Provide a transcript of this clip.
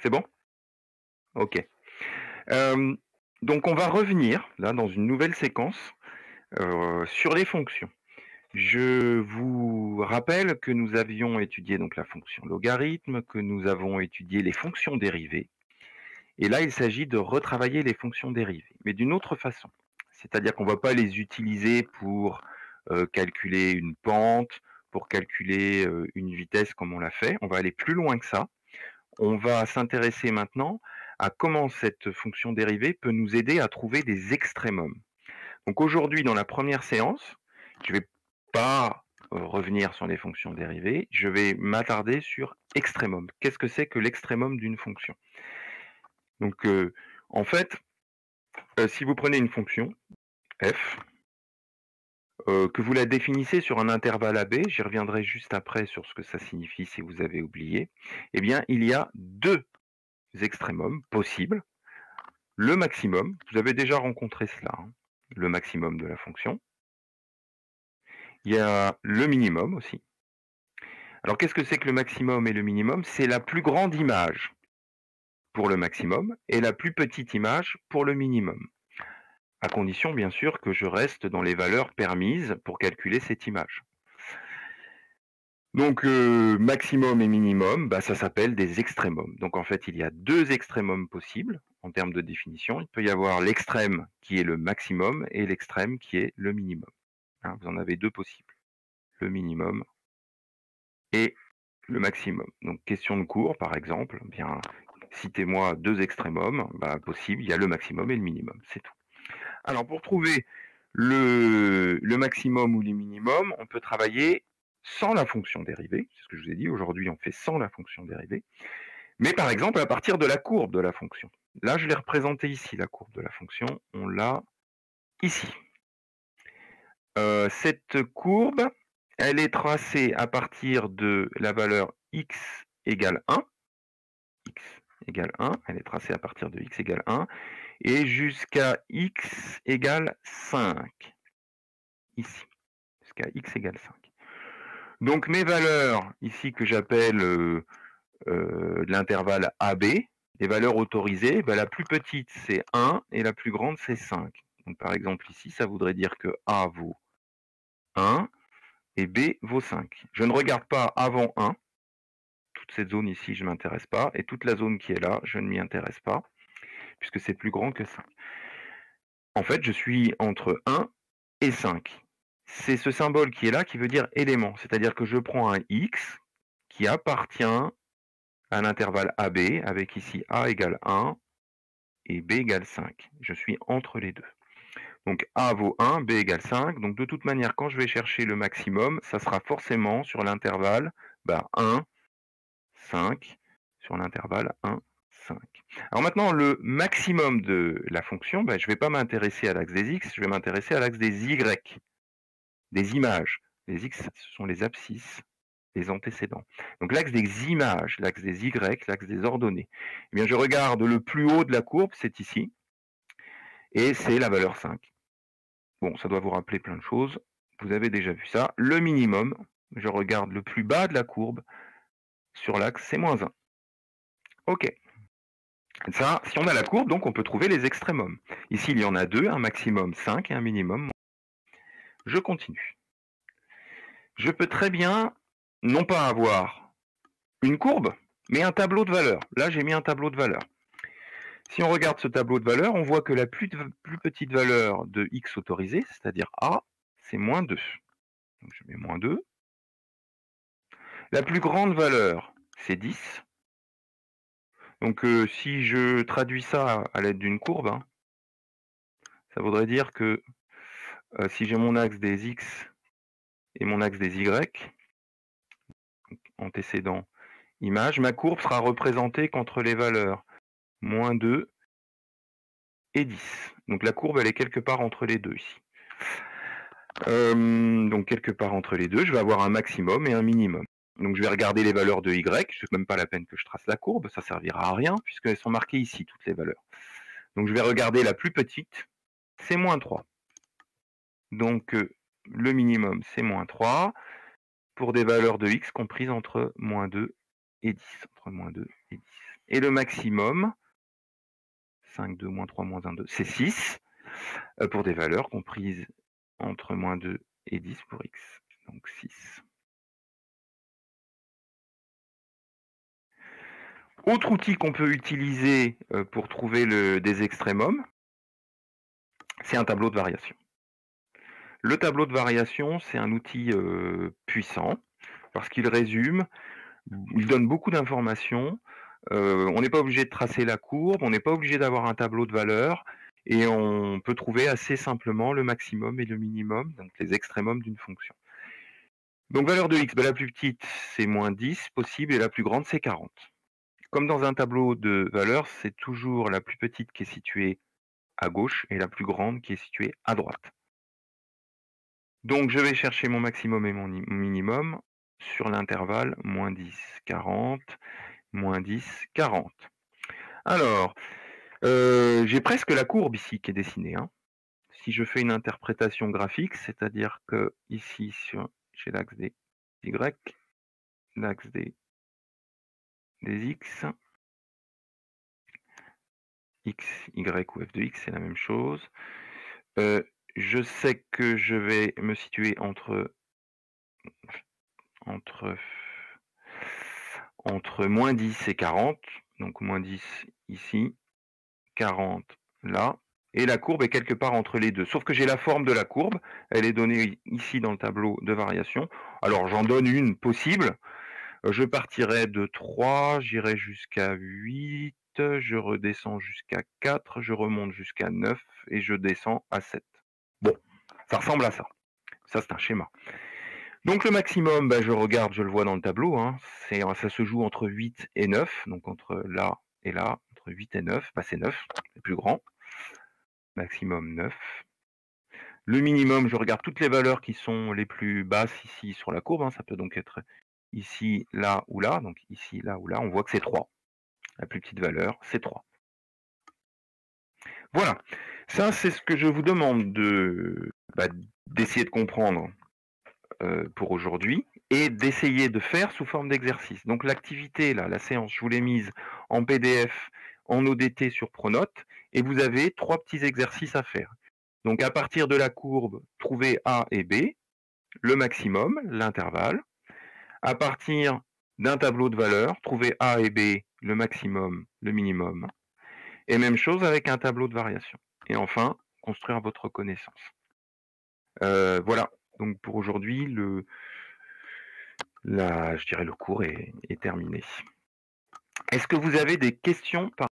C'est bon? OK. Hem, donc on va revenir, là, dans une nouvelle séquence, sur les fonctions. Je vous rappelle que nous avions étudié donc la fonction logarithme, que nous avons étudié les fonctions dérivées et là, il s'agit de retravailler les fonctions dérivées, mais d'une autre façon. C'est-à-dire qu'on ne va pas les utiliser pour, calculer une pente, pour calculer, une vitesse comme on l'a fait. On va aller plus loin que ça. On va s'intéresser maintenant à comment cette fonction dérivée peut nous aider à trouver des extrémums. Donc aujourd'hui, dans la première séance, je vais pas, revenir sur les fonctions dérivées, je vais m'attarder sur extrémum. Qu'est-ce que c'est que l'extrémum d'une fonction? Donc, en fait, si vous prenez une fonction f, que vous la définissez sur un intervalle AB, j'y reviendrai juste après sur ce que ça signifie si vous avez oublié, eh bien, il y a 2 extrémums possibles. Le maximum, vous avez déjà rencontré cela, hein, le maximum de la fonction. Il y a le minimum aussi. Alors qu'est-ce que c'est que le maximum et le minimum? C'est la plus grande image pour le maximum et la plus petite image pour le minimum. À condition bien sûr que je reste dans les valeurs permises pour calculer cette image. Donc maximum et minimum, bah, ça s'appelle des extrémums. Donc en fait, il y a 2 extrémums possibles en termes de définition. Il peut y avoir l'extrême qui est le maximum et l'extrême qui est le minimum, hein. Vous en avez 2 possibles, le minimum et le maximum. Donc question de cours par exemple, eh bien citez-moi 2 extrémums, bah, possibles, il y a le maximum et le minimum, c'est tout. Alors pour trouver le maximum ou le minimum, on peut travailler sans la fonction dérivée, c'est ce que je vous ai dit, aujourd'hui on fait sans la fonction dérivée, mais par exemple à partir de la courbe de la fonction. Là je l'ai représentée ici, la courbe de la fonction, on l'a ici. Cette courbe, elle est tracée à partir de la valeur x égale 1, x égale 1, elle est tracée à partir de x égale 1, et jusqu'à x égale 5, ici, jusqu'à x égale 5. Donc mes valeurs, ici que j'appelle l'intervalle AB, les valeurs autorisées, bah, la plus petite c'est 1 et la plus grande c'est 5. Donc par exemple ici, ça voudrait dire que A vaut 1 et B vaut 5. Je ne regarde pas avant 1, toute cette zone ici je ne m'intéresse pas, et toute la zone qui est là, je ne m'y intéresse pas, puisque c'est plus grand que 5. En fait, je suis entre 1 et 5. C'est ce symbole qui est là qui veut dire élément, c'est-à-dire que je prends un x qui appartient à l'intervalle AB, avec ici A égale 1 et B égale 5. Je suis entre les deux. Donc A vaut 1, B égale 5. Donc de toute manière, quand je vais chercher le maximum, ça sera forcément sur l'intervalle 1, 5, sur l'intervalle 1, 5. Alors maintenant, le maximum de la fonction, je ne vais pas m'intéresser à l'axe des x, je vais m'intéresser à l'axe des y, des images. Les x, ce sont les abscisses, les antécédents. Donc l'axe des images, l'axe des y, l'axe des ordonnées. Eh bien, je regarde le plus haut de la courbe, c'est ici, et c'est la valeur 5. Bon, ça doit vous rappeler plein de choses. Vous avez déjà vu ça. Le minimum, je regarde le plus bas de la courbe, sur l'axe, c'est moins 1. OK. Ça, si on a la courbe, donc on peut trouver les extrémums. Ici, il y en a 2, un maximum 5 et un minimum. Je continue. Je peux très bien, non pas avoir une courbe, mais un tableau de valeurs. Là, j'ai mis un tableau de valeurs. Si on regarde ce tableau de valeurs, on voit que la plus petite valeur de x autorisé, c'est-à-dire A, c'est moins 2. Donc je mets moins 2. La plus grande valeur, c'est 10. Donc si je traduis ça à l'aide d'une courbe, hein, ça voudrait dire que si j'ai mon axe des x et mon axe des y, antécédent, image, ma courbe sera représentée qu'entre les valeurs moins 2 et 10. Donc la courbe, elle est quelque part entre les deux ici. Donc quelque part entre les deux, je vais avoir un maximum et un minimum. Donc je vais regarder les valeurs de y, c'est même pas la peine que je trace la courbe, ça servira à rien puisqu'elles sont marquées ici, toutes les valeurs. Donc je vais regarder la plus petite, c'est moins 3. Donc le minimum, c'est moins 3, pour des valeurs de x comprises entre moins 2 et 10. Entre moins 2 et 10. Et le maximum, 5, 2, moins 3, moins 1, 2, c'est 6, pour des valeurs comprises entre -2 et 10 pour x, donc 6. Autre outil qu'on peut utiliser pour trouver des extrémums, c'est un tableau de variation. Le tableau de variation, c'est un outil puissant parce qu'il résume, il donne beaucoup d'informations. On n'est pas obligé de tracer la courbe, on n'est pas obligé d'avoir un tableau de valeurs et on peut trouver assez simplement le maximum et le minimum, donc les extrémums d'une fonction. Donc valeur de x, la plus petite, c'est -10 possible et la plus grande, c'est 40. Comme dans un tableau de valeurs, c'est toujours la plus petite qui est située à gauche et la plus grande qui est située à droite. Donc je vais chercher mon maximum et mon minimum sur l'intervalle -10, 40, -10, 40. Alors, j'ai presque la courbe ici qui est dessinée, hein. Si je fais une interprétation graphique, c'est-à-dire que ici j'ai l'axe des y, l'axe des x, x, y ou f de x, c'est la même chose. Je sais que je vais me situer entre -10 et 40, donc -10 ici, 40 là, et la courbe est quelque part entre les deux. Sauf que j'ai la forme de la courbe, elle est donnée ici dans le tableau de variation. Alors j'en donne une possible, je partirai de 3, j'irai jusqu'à 8, je redescends jusqu'à 4, je remonte jusqu'à 9 et je descends à 7. Bon, ça ressemble à ça. Ça, c'est un schéma. Donc le maximum, je regarde, je le vois dans le tableau, hein, ça se joue entre 8 et 9, donc entre là et là, entre 8 et 9, c'est 9, c'est plus grand. Maximum 9. Le minimum, je regarde toutes les valeurs qui sont les plus basses ici sur la courbe, hein, ça peut donc être ici, là ou là, donc ici, là ou là, on voit que c'est 3. La plus petite valeur, c'est 3. Voilà, ça c'est ce que je vous demande d'essayer de comprendre pour aujourd'hui et d'essayer de faire sous forme d'exercice. Donc l'activité, là, la séance, je vous l'ai mise en PDF, en ODT sur Pronote et vous avez 3 petits exercices à faire. Donc à partir de la courbe, trouvez A et B, le maximum, l'intervalle. À partir d'un tableau de valeurs, trouvez A et B, le maximum, le minimum. Et même chose avec un tableau de variation. Et enfin, construire votre connaissance. Voilà, donc pour aujourd'hui, je dirais le cours est terminé. Est-ce que vous avez des questions par